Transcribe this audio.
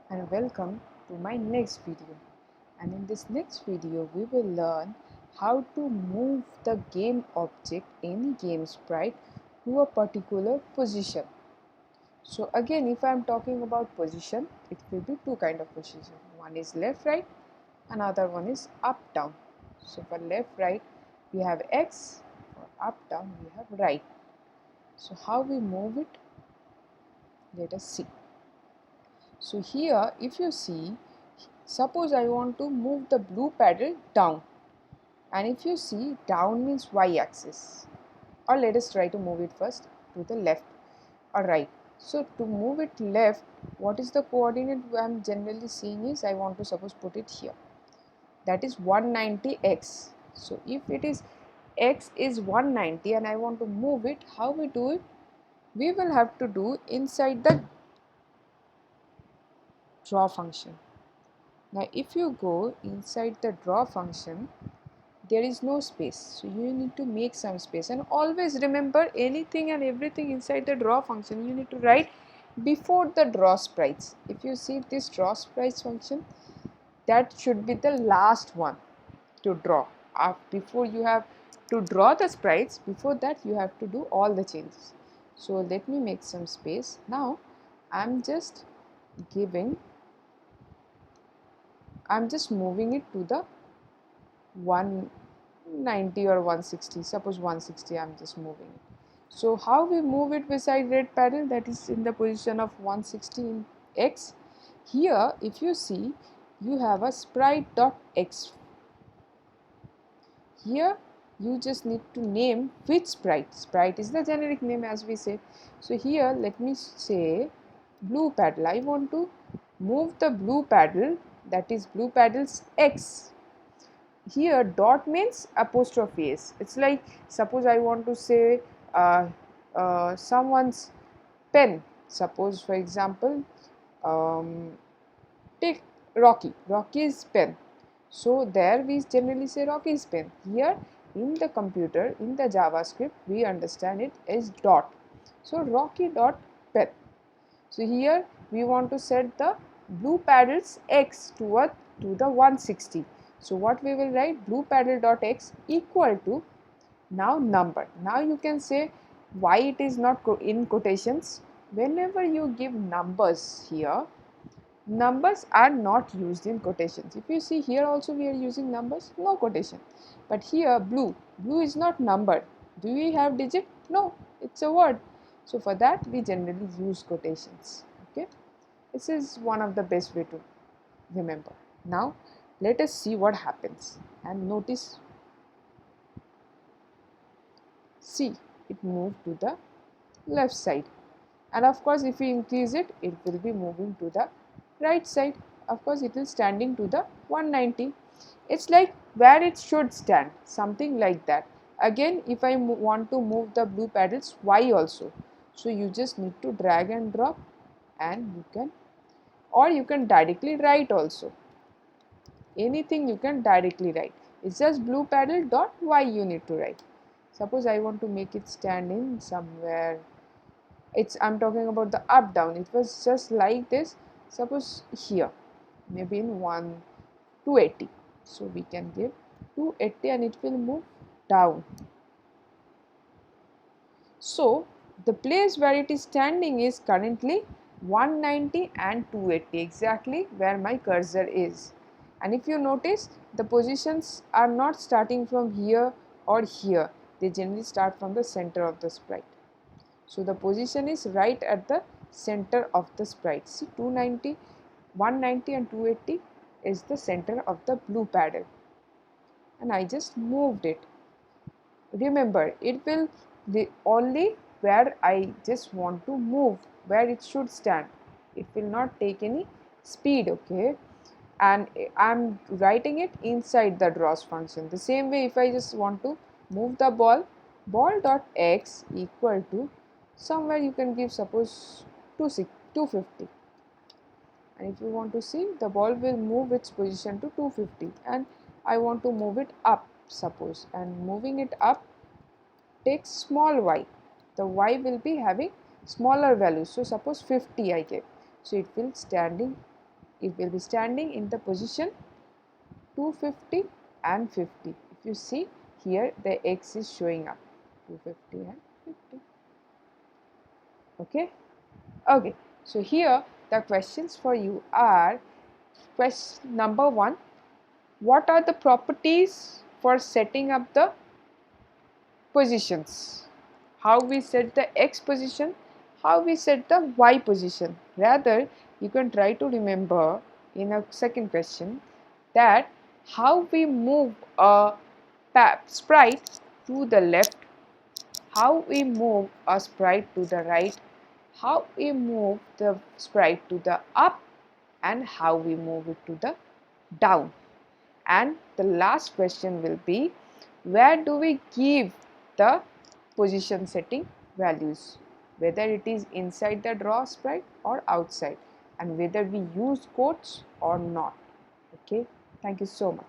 and welcome to my next video. And in this next video we will learn how to move the game object, any game sprite, to a particular position. So again, if I am talking about position, it will be two kind of position. One is left right, another one is up down. So for left right we have X, for up down we have right. So how we move it, let us see. So here if you see, suppose I want to move the blue paddle down, and if you see, down means y axis, or let us try to move it first to the left or right. So to move it left, what is the coordinate I am generally seeing is I want to suppose put it here, that is 190x. So if it is x is 190 and I want to move it, how we do it? We will have to do inside the draw function. Now if you go inside the draw function, there is no space, so you need to make some space, and always remember anything and everything inside the draw function you need to write before the drawSprites. If you see this drawSprites function, that should be the last one to draw. Before you have to draw the sprites, before that you have to do all the changes. So let me make some space. Now I'm just moving it to the 190 or 160, suppose 160 I'm just moving it. So how we move it beside red paddle, that is in the position of 160 in X. Here if you see, you have a sprite.x. Here you just need to name which sprite. Sprite is the generic name as we say. So here let me say blue paddle. I want to move the blue paddle, that is blue paddle's X. Here dot means apostrophe s. It's like, suppose I want to say someone's pen. Suppose for example, take Rocky's pen. So there we generally say Rocky's pen. Here in the computer, in the JavaScript, we understand it as dot. So Rocky dot pen. So here we want to set the blue paddle's X to the 160. So what we will write, blue paddle dot X equal to, now number. Now you can say why it is not in quotations. Whenever you give numbers here, numbers are not used in quotations. If you see here also we are using numbers, no quotation. But here blue is not numbered. Do we have digit? No, it's a word. So for that we generally use quotations. Okay, this is one of the best way to remember. Now let us see what happens, and notice, see, it moved to the left side, and of course if we increase it, it will be moving to the right side. Of course it is standing to the 190. It's like where it should stand, something like that. Again, if I want to move the blue paddles Y also, so you just need to drag and drop, and you can, or you can directly write also. Anything you can directly write. It's just blue paddle dot Y you need to write. Suppose I want to make it stand in somewhere, I'm talking about the up down. It was just like this. Suppose here, maybe in 280. So we can give 280 and it will move down. So the place where it is standing is currently 190 and 280, exactly where my cursor is. And if you notice, the positions are not starting from here or here. They generally start from the center of the sprite. So the position is right at the center of the sprite. See, 290, 190 and 280 is the center of the blue paddle. And I just moved it. Remember, it will only where I just want to move, where it should stand. It will not take any speed, okay? And I'm writing it inside the draws function. The same way, if I just want to move the ball.x equal to, somewhere you can give suppose 250, and if you want to see, the ball will move its position to 250, and I want to move it up suppose, and moving it up takes small y. The y will be having smaller values, so suppose 50 I gave, so it will standing it will be standing in the position 250 and 50. If you see here, the x is showing up 250 and 50. Okay, so here the questions for you are: question number 1, what are the properties for setting up the positions? How we set the x position, how we set the y position. Rather, you can try to remember in a second question that how we move a sprite to the left, how we move a sprite to the right, how we move the sprite to the up, and how we move it to the down. And the last question will be, where do we give the position setting values, whether it is inside the drawSprite or outside, and whether we use quotes or not. Okay, thank you so much.